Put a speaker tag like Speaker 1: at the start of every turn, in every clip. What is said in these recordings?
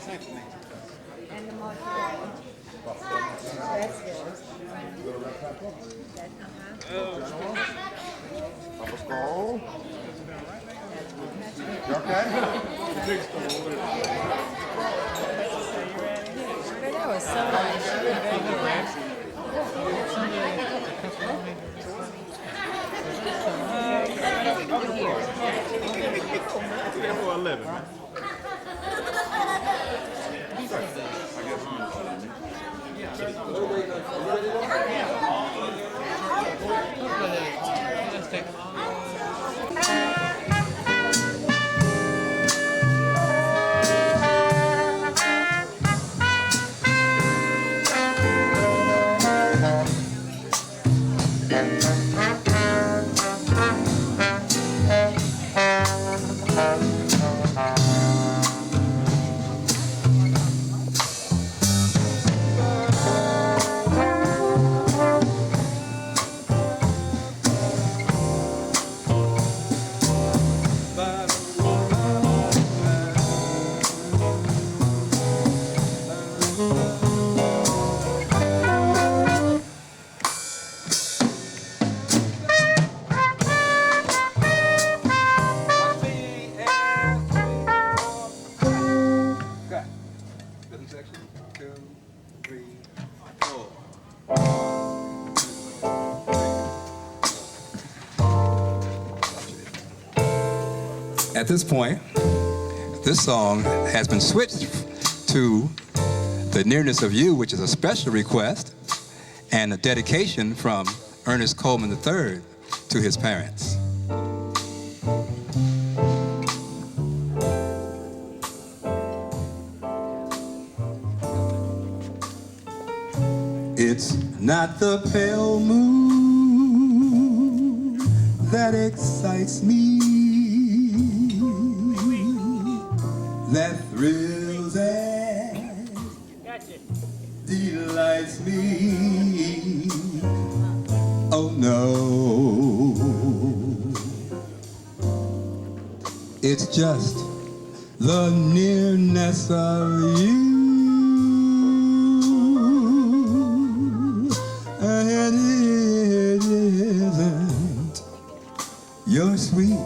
Speaker 1: And the more that's yours.
Speaker 2: Let's go. You okay?
Speaker 1: That was so nice.
Speaker 3: For 11.
Speaker 4: At this point, this song has been switched to The Nearness of You, which is a special request and a dedication from Ernest Coleman III to his parents. It's not the pale moon that excites me, that thrills and delights me. Oh no, it's just the nearness of you. And it isn't your sweet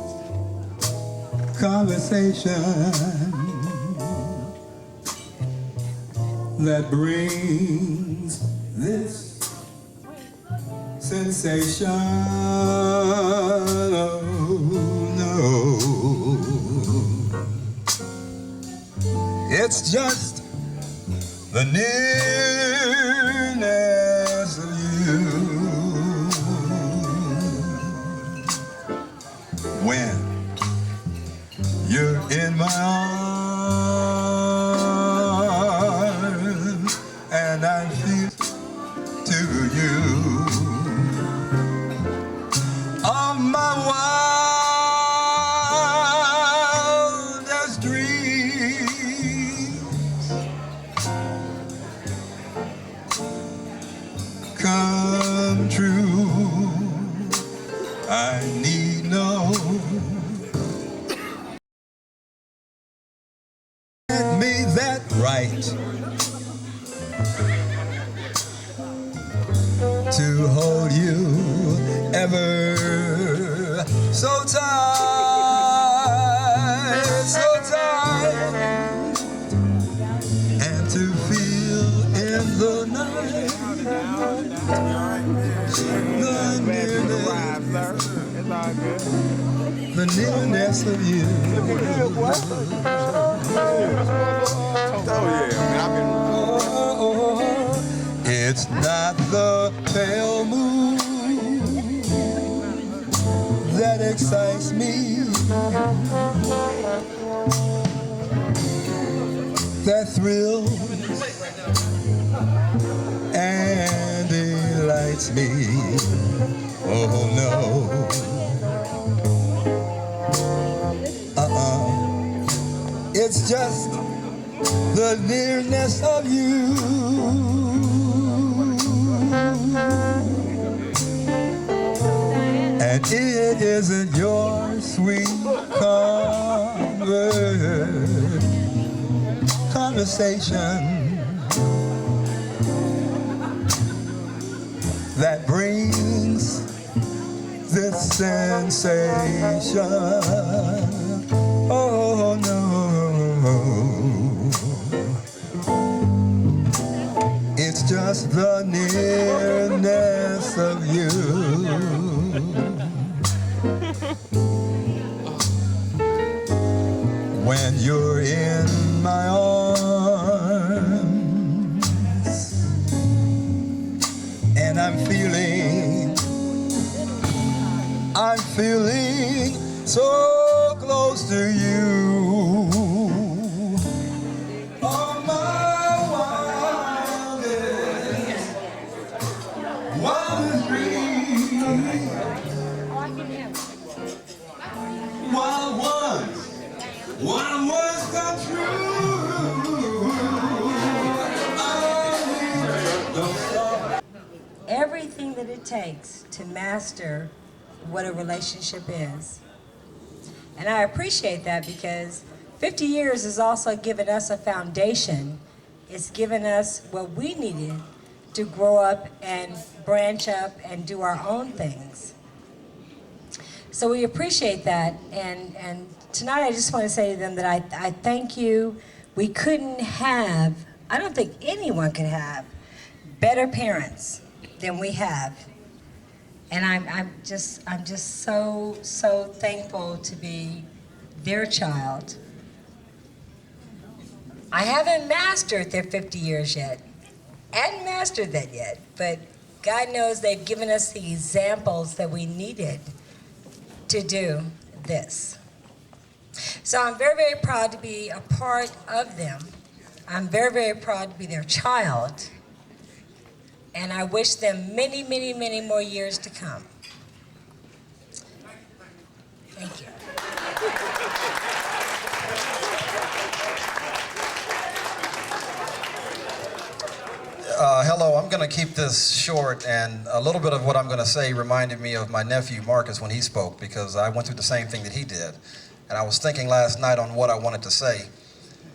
Speaker 4: conversation that brings this sensation. Oh no, it's just the nearness of you. When you're in my arms and I feel to you all my wildest dreams come true. I need no me that right to hold you ever so tight, so tight, and to feel in the night the nearness of you. It's not the pale moon that excites me, that thrills and delights me. Oh no. It's just the nearness of you. And it isn't your sweet conversation that brings this sensation. Oh no, it's just the nearness of you. When you're in my arms, and I'm feeling so close to you. Oh, my wildest dream, wild ones come true.
Speaker 1: Everything that it takes to master what a relationship is. And I appreciate that because 50 years has also given us a foundation. It's given us what we needed to grow up and branch up and do our own things. So we appreciate that. And tonight I just want to say to them that I thank you. We couldn't have, I don't think anyone could have better parents than we have. And I'm just so thankful to be their child. I haven't mastered their 50 years yet. Hadn't mastered that yet, but God knows they've given us the examples that we needed to do this. So I'm very, very proud to be a part of them. I'm very, very proud to be their child. And I wish them many, many, many more years to come. Thank you.
Speaker 2: Hello, I'm going to keep this short, and a little bit of what I'm going to say reminded me of my nephew Marcus when he spoke, because I went through the same thing that he did. And I was thinking last night on what I wanted to say.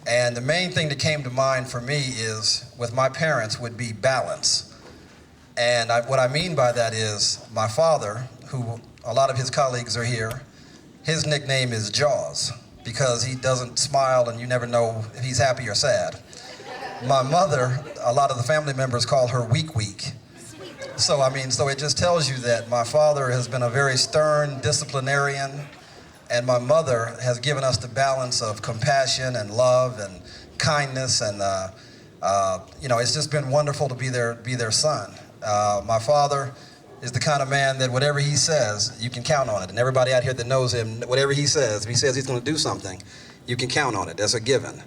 Speaker 2: And the main thing that came to mind for me is, with my parents, would be balance. And what I mean by that is my father, who a lot of his colleagues are here, his nickname is Jaws, because he doesn't smile and you never know if he's happy or sad. My mother, a lot of the family members call her Weak. So it just tells you that my father has been a very stern disciplinarian, and my mother has given us the balance of compassion and love and kindness, and it's just been wonderful to be their son. My father is the kind of man that whatever he says, you can count on it. And everybody out here that knows him, whatever he says, if he says he's going to do something, you can count on it. That's a given.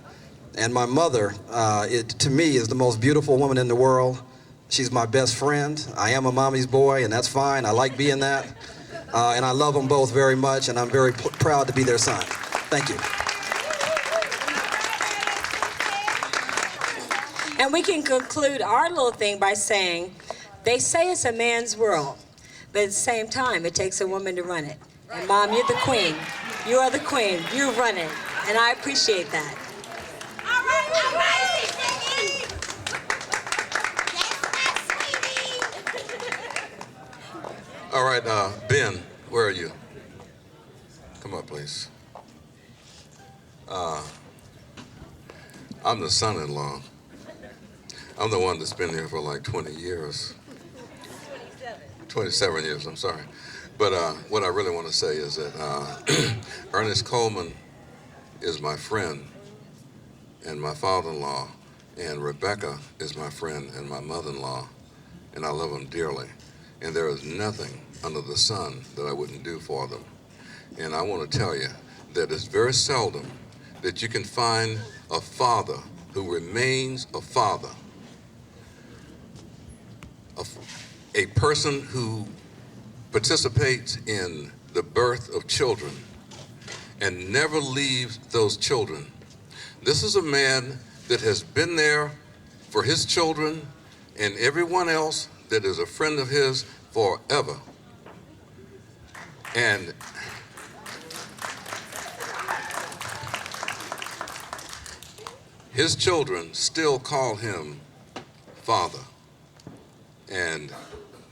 Speaker 2: And my mother, to me, is the most beautiful woman in the world. She's my best friend. I am a mommy's boy, and that's fine. I like being that. And I love them both very much, and I'm very proud to be their son. Thank you.
Speaker 1: And we can conclude our little thing by saying, they say it's a man's world, but at the same time, it takes a woman to run it. And Mom, you're the queen. You are the queen. You run it. And I appreciate that.
Speaker 5: All right, Sydney. Yes, sweetie.
Speaker 6: All right, Ben, where are you? Come up, please. I'm the son-in-law. I'm the one that's been here for like 20 years. 27 years, I'm sorry. But what I really want to say is that Ernest Coleman is my friend and my father-in-law, and Rebecca is my friend and my mother-in-law, and I love them dearly. And there is nothing under the sun that I wouldn't do for them. And I want to tell you that it's very seldom that you can find a father who remains a father, a person who participates in the birth of children and never leaves those children. This is a man that has been there for his children and everyone else that is a friend of his forever. And his children still call him father, and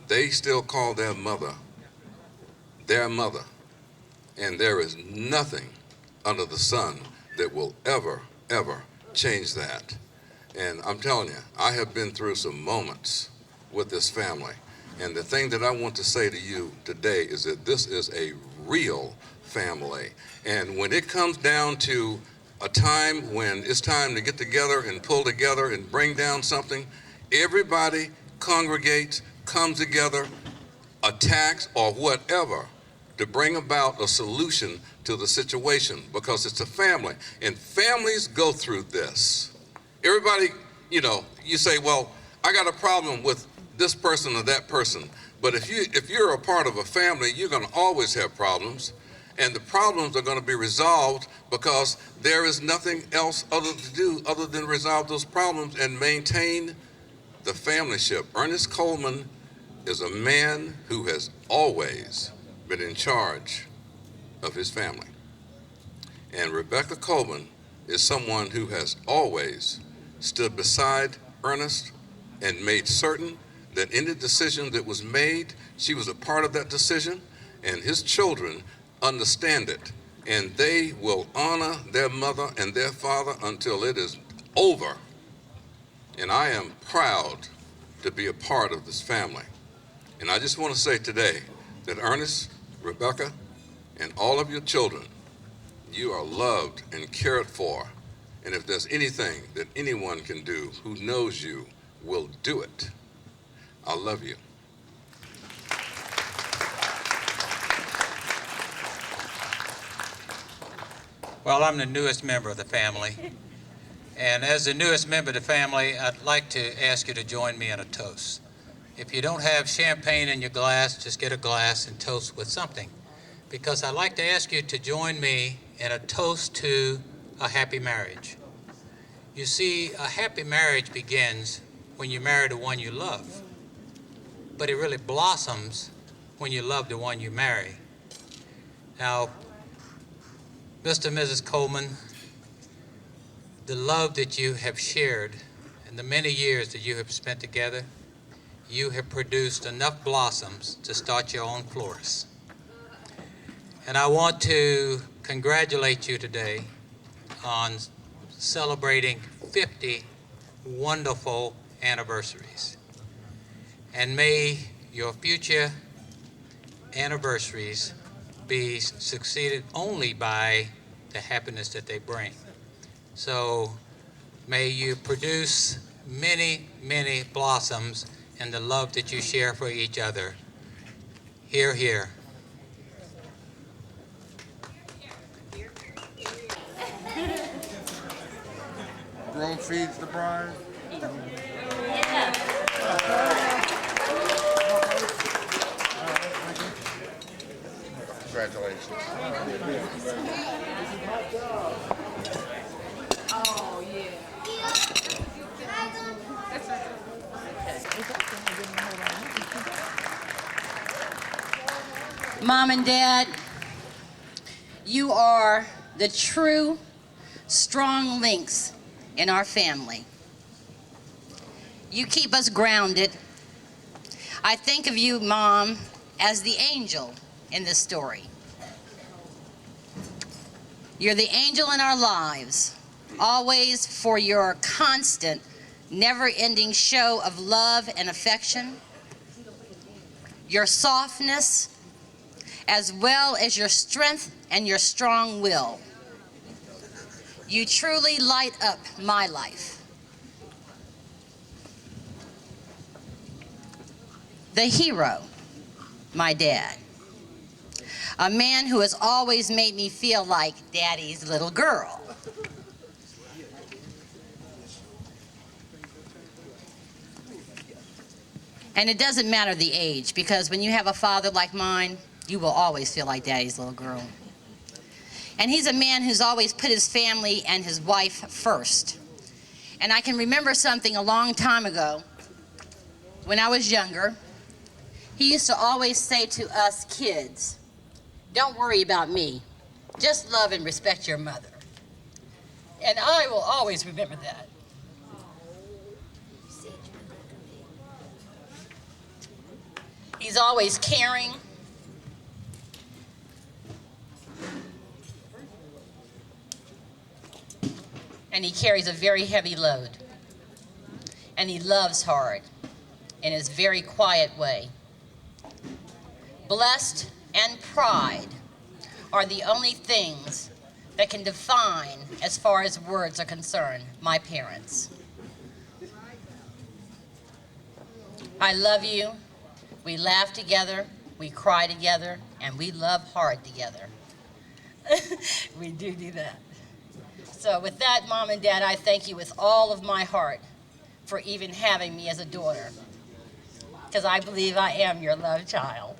Speaker 6: they still call their mother, and there is nothing under the sun that will ever, ever change that. And I'm telling you, I have been through some moments with this family, and the thing that I want to say to you today is that this is a real family. And when it comes down to a time when it's time to get together and pull together and bring down something, everybody congregates, comes together, attacks or whatever to bring about a solution to the situation, because it's a family and families go through this. Everybody, you say, well, I got a problem with this person or that person, but if you're a part of a family, you're going to always have problems, and the problems are going to be resolved because there is nothing else to do other than resolve those problems and maintain the familyship. Ernest Coleman is a man who has always been in charge of his family. And Rebecca Coleman is someone who has always stood beside Ernest and made certain that any decision that was made, she was a part of that decision, and his children understand it. And they will honor their mother and their father until it is over. And I am proud to be a part of this family. And I just want to say today that Ernest, Rebecca, and all of your children, you are loved and cared for. And if there's anything that anyone can do who knows you, will do it. I love you.
Speaker 7: Well, I'm the newest member of the family. And as the newest member of the family, I'd like to ask you to join me in a toast. If you don't have champagne in your glass, just get a glass and toast with something. Because I'd like to ask you to join me in a toast to a happy marriage. You see, a happy marriage begins when you marry the one you love. But it really blossoms when you love the one you marry. Now, Mr. and Mrs. Coleman, the love that you have shared and the many years that you have spent together, you have produced enough blossoms to start your own florist. And I want to congratulate you today on celebrating 50 wonderful anniversaries. And may your future anniversaries be succeeded only by the happiness that they bring. So may you produce many, many blossoms in the love that you share for each other. Hear, hear.
Speaker 3: Groom feeds the bride. Congratulations.
Speaker 5: Oh, yeah. Mom and Dad, you are the true, strong links in our family. You keep us grounded. I think of you, Mom, as the angel in this story. You're the angel in our lives, always for your constant, never-ending show of love and affection, your softness, as well as your strength and your strong will. You truly light up my life. The hero, my dad. A man who has always made me feel like Daddy's little girl. And it doesn't matter the age, because when you have a father like mine, you will always feel like Daddy's little girl. And he's a man who's always put his family and his wife first. And I can remember something a long time ago, when I was younger. He used to always say to us kids, "Don't worry about me. Just love and respect your mother." And I will always remember that. He's always caring. And he carries a very heavy load. And he loves hard in his very quiet way. Blessed and pride are the only things that can define, as far as words are concerned, my parents. I love you. We laugh together, we cry together, and we love hard together. We do that. So with that, Mom and Dad, I thank you with all of my heart for even having me as a daughter, because I believe I am your love child.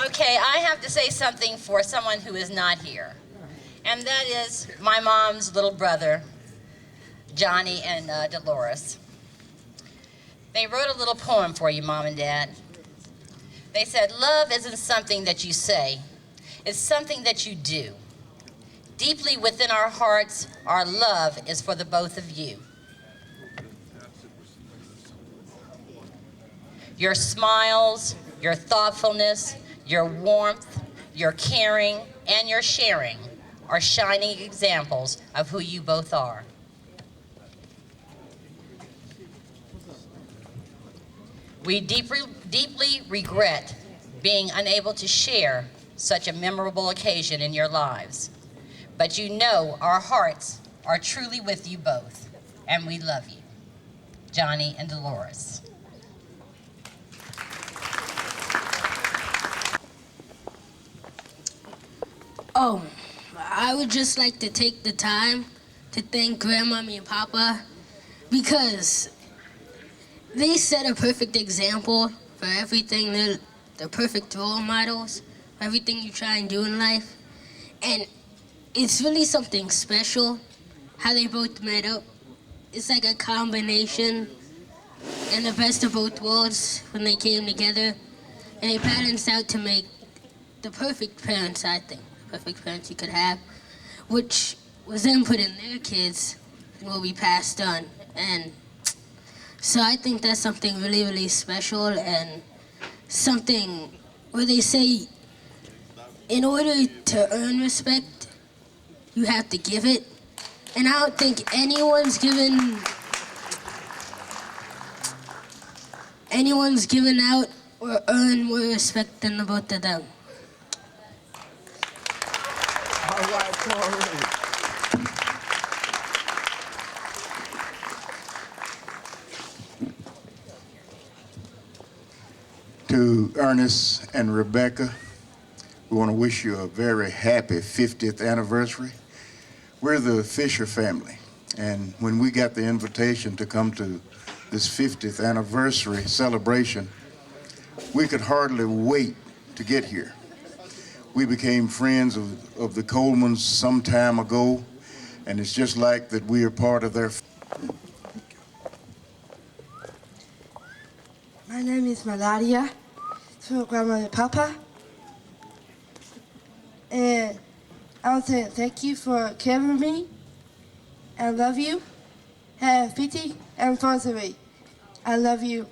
Speaker 5: Okay, I have to say something for someone who is not here. And that is my mom's little brother, Johnny and Dolores. They wrote a little poem for you, Mom and Dad. They said, love isn't something that you say, it's something that you do. Deeply within our hearts, our love is for the both of you. Your smiles, your thoughtfulness, your warmth, your caring, and your sharing are shining examples of who you both are. We deeply regret being unable to share such a memorable occasion in your lives. But you know our hearts are truly with you both, and we love you. Johnny and Dolores.
Speaker 8: Oh, I would just like to take the time to thank Grandmommy and Papa because they set a perfect example for everything. They're the perfect role models for everything you try and do in life. And it's really something special how they both met up. It's like a combination and the best of both worlds when they came together. And they balanced out to make the perfect parents, I think. Perfect parents you could have, which was then put in their kids and will be passed on. And so I think that's something really, really special and something where they say in order to earn respect, you have to give it. And I don't think anyone's given out or earned more respect than the both of them.
Speaker 3: All right, Corey. To Ernest and Rebecca, we want to wish you a very happy 50th anniversary. We're the Fisher family, and when we got the invitation to come to this 50th anniversary celebration, we could hardly wait to get here. We became friends of the Colemans some time ago, and it's just like that we are part of their.
Speaker 9: My name is Malaria, to Grandma and Papa. And I want to say thank you for carrying me. I love you. Have 50th anniversary. I love you.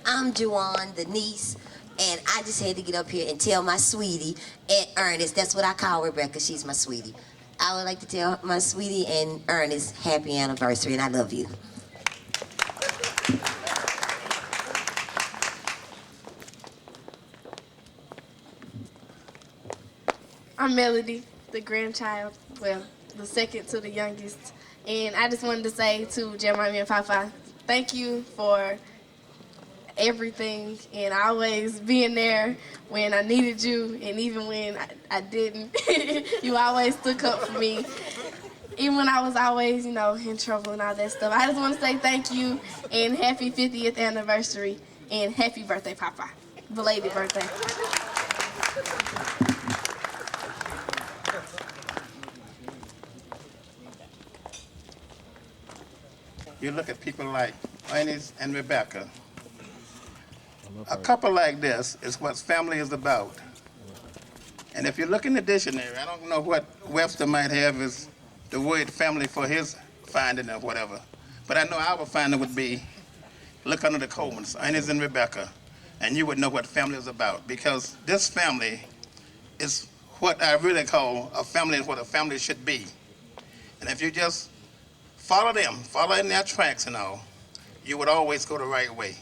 Speaker 10: I'm Juwan, the niece, and I just had to get up here and tell my sweetie and Ernest, that's what I call Rebecca, she's my sweetie. I would like to tell my sweetie and Ernest happy anniversary, and I love you.
Speaker 11: I'm Melody, the grandchild, well, the second to the youngest. And I just wanted to say to Jeremiah and Papa, thank you for everything and always being there when I needed you, and even when I didn't. You always stuck up for me, even when I was always, in trouble and all that stuff. I just want to say thank you and happy 50th anniversary and happy birthday, Papa. Belated birthday.
Speaker 12: you look at people like Ernest and Rebecca. A couple like this is what family is about. And if you look in the dictionary, I don't know what Webster might have as the word family for his finding or whatever. But I know our finding would be, look under the Colemans, Ernest and Rebecca, and you would know what family is about. Because this family is what I really call a family and what a family should be. And if you just follow them, follow in their tracks and all, you would always go the right way.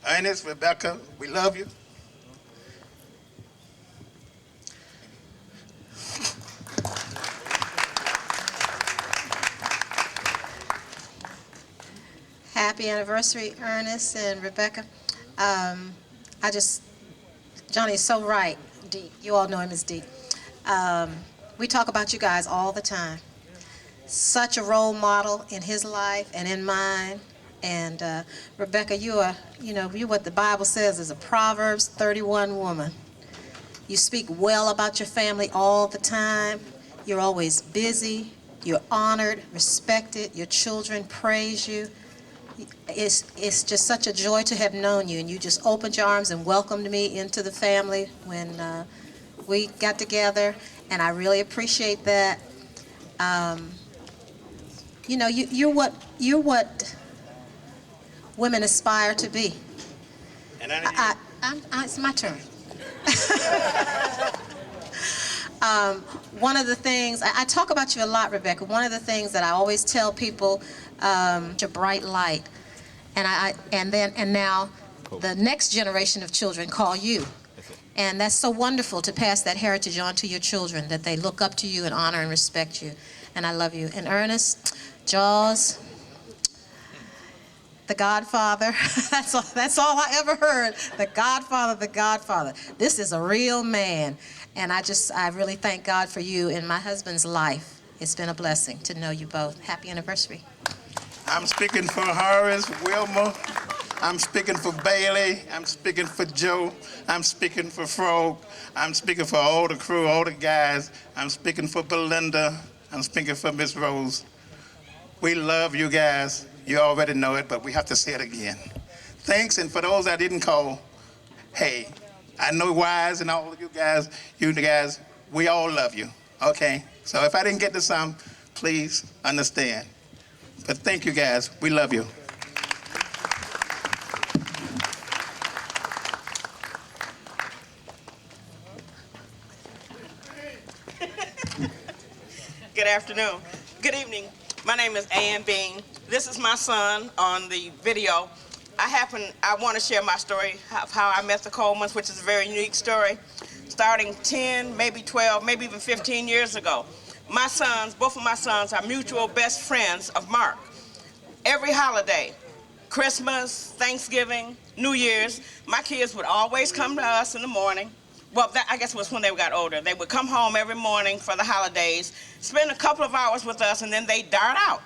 Speaker 12: Ernest, Rebecca, we love you.
Speaker 13: Happy anniversary, Ernest and Rebecca. Johnny is so right. D, you all know him as D. We talk about you guys all the time. Such a role model in his life and in mine. And Rebecca, you're what the Bible says is a Proverbs 31 woman. You speak well about your family all the time. You're always busy. You're honored, respected. Your children praise you. It's just such a joy to have known you, and you just opened your arms and welcomed me into the family when we got together, and I really appreciate that. You're what women aspire to be.
Speaker 12: And
Speaker 13: it's my turn. One of the things, I talk about you a lot, Rebecca. One of the things that I always tell people, your bright light. And now the next generation of children call you. And that's so wonderful to pass that heritage on to your children, that they look up to you and honor and respect you. And I love you. And Ernest, Jaws, the Godfather, that's all I ever heard. The Godfather, the Godfather. This is a real man. And I really thank God for you in my husband's life. It's been a blessing to know you both. Happy anniversary.
Speaker 12: I'm speaking for Horace, Wilma. I'm speaking for Bailey. I'm speaking for Joe. I'm speaking for Frog. I'm speaking for all the crew, all the guys. I'm speaking for Belinda. I'm speaking for Miss Rose. We love you guys. You already know it, but we have to say it again. Thanks, and for those I didn't call, hey, I know Wise and all of you guys, we all love you, okay? So if I didn't get to some, please understand. But thank you guys, we love you.
Speaker 14: Good afternoon. Good evening. My name is Ann Bean. This is my son on the video. I want to share my story of how I met the Colemans, which is a very unique story. Starting 10, maybe 12, maybe even 15 years ago. Both of my sons are mutual best friends of Mark. Every holiday, Christmas, Thanksgiving, New Year's, my kids would always come to us in the morning. Well, I guess it was when they got older. They would come home every morning for the holidays, spend a couple of hours with us, and then they'd dart out.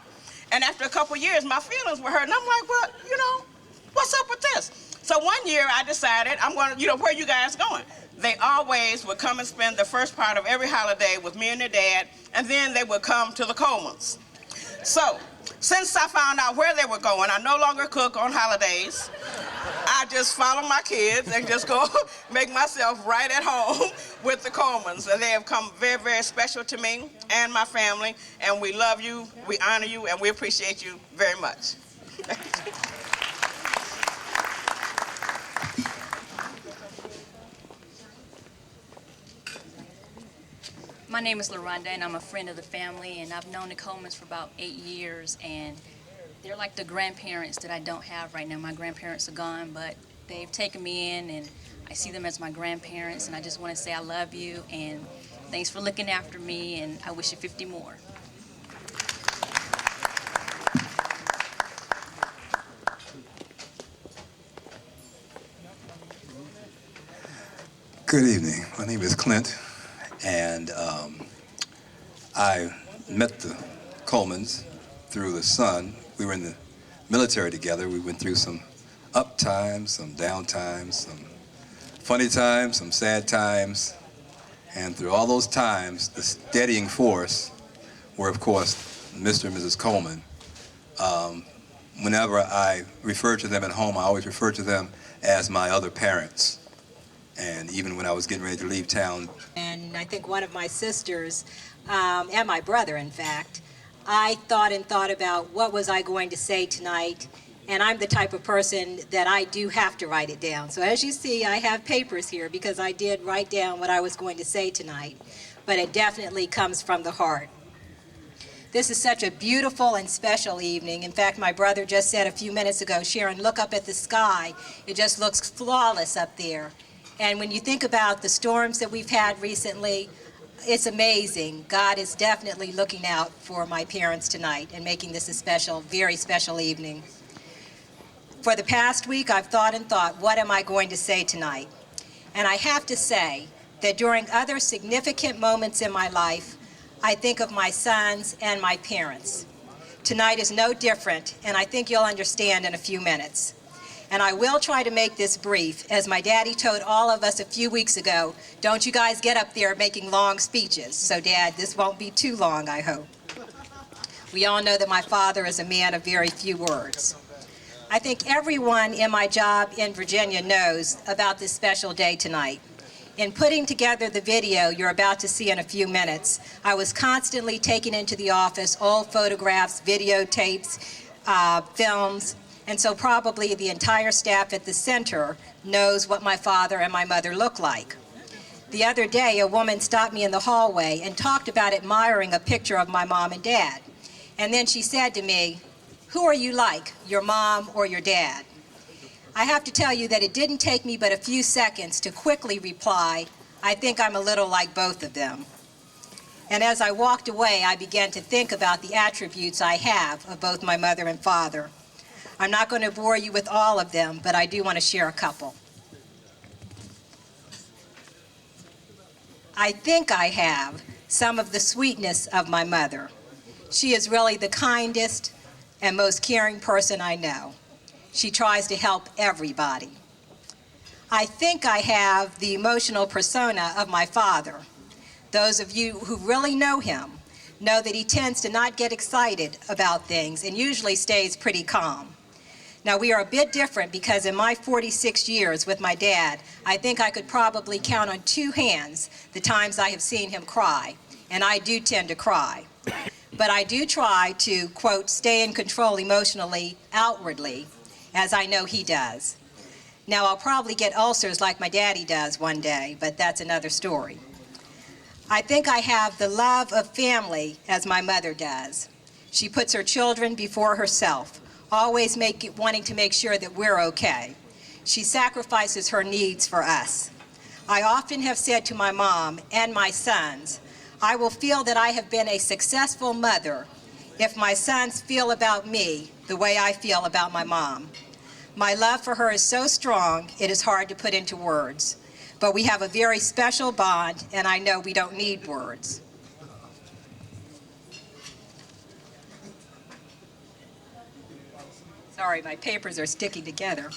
Speaker 14: And after a couple of years, my feelings were hurt, and I'm like, well, what's up with this? So one year I decided, where are you guys going? They always would come and spend the first part of every holiday with me and their dad, and then they would come to the Colemans. So, since I found out where they were going, I no longer cook on holidays. I just follow my kids and just go make myself right at home with the Colemans. And they have come very, very special to me and my family, and we love you, we honor you, and we appreciate you very much.
Speaker 15: My name is LaRonda, and I'm a friend of the family, and I've known the Colemans for about 8 years, and they're like the grandparents that I don't have right now. My grandparents are gone, but they've taken me in, and I see them as my grandparents, and I just want to say I love you, and thanks for looking after me, and I wish you 50 more.
Speaker 4: Good evening. My name is Clint, and I met the Colemans through the son. We were in the military together. We went through some up times, some down times, some funny times, some sad times, and through all those times, the steadying force were, of course, Mr. and Mrs. Coleman. whenever I refer to them at home, I always refer to them as my other parents. And even when I was getting ready to leave town.
Speaker 13: And I think one of my sisters, and my brother, in fact, I thought about what was I going to say tonight, and I'm the type of person that I do have to write it down. So as you see, I have papers here because I did write down what I was going to say tonight, but it definitely comes from the heart. This is such a beautiful and special evening. In fact, my brother just said a few minutes ago, Sharon, look up at the sky. It just looks flawless up there. And when you think about the storms that we've had recently, it's amazing. God is definitely looking out for my parents tonight and making this a special, very special evening. For the past week, I've thought, what am I going to say tonight? And I have to say that during other significant moments in my life, I think of my sons and my parents. Tonight is no different, and I think you'll understand in a few minutes. And I will try to make this brief. As my daddy told all of us a few weeks ago, don't you guys get up there making long speeches. So Dad, this won't be too long, I hope. We all know that my father is a man of very few words. I think everyone in my job in Virginia knows about this special day tonight. In putting together the video you're about to see in a few minutes, I was constantly taking into the office old photographs, videotapes, films, and so probably the entire staff at the center knows what my father and my mother look like. The other day, a woman stopped me in the hallway and talked about admiring a picture of my mom and dad. And then she said to me, who are you like, your mom or your dad? I have to tell you that it didn't take me but a few seconds to quickly reply, I think I'm a little like both of them. And as I walked away, I began to think about the attributes I have of both my mother and father. I'm not going to bore you with all of them, but I do want to share a couple. I think I have some of the sweetness of my mother. She is really the kindest and most caring person I know. She tries to help everybody. I think I have the emotional persona of my father. Those of you who really know him know that he tends to not get excited about things and usually stays pretty calm. Now, we are a bit different because in my 46 years with my dad, I think I could probably count on two hands the times I have seen him cry, and I do tend to cry. But I do try to, quote, stay in control emotionally, outwardly, as I know he does. Now, I'll probably get ulcers like my daddy does one day, but that's another story. I think I have the love of family as my mother does. She puts her children before herself, always wanting to make sure that we're okay. She sacrifices her needs for us. I often have said to my mom and my sons, I will feel that I have been a successful mother if my sons feel about me the way I feel about my mom. My love for her is so strong, it is hard to put into words. But we have a very special bond, and I know we don't need words. Sorry, my papers are sticking together.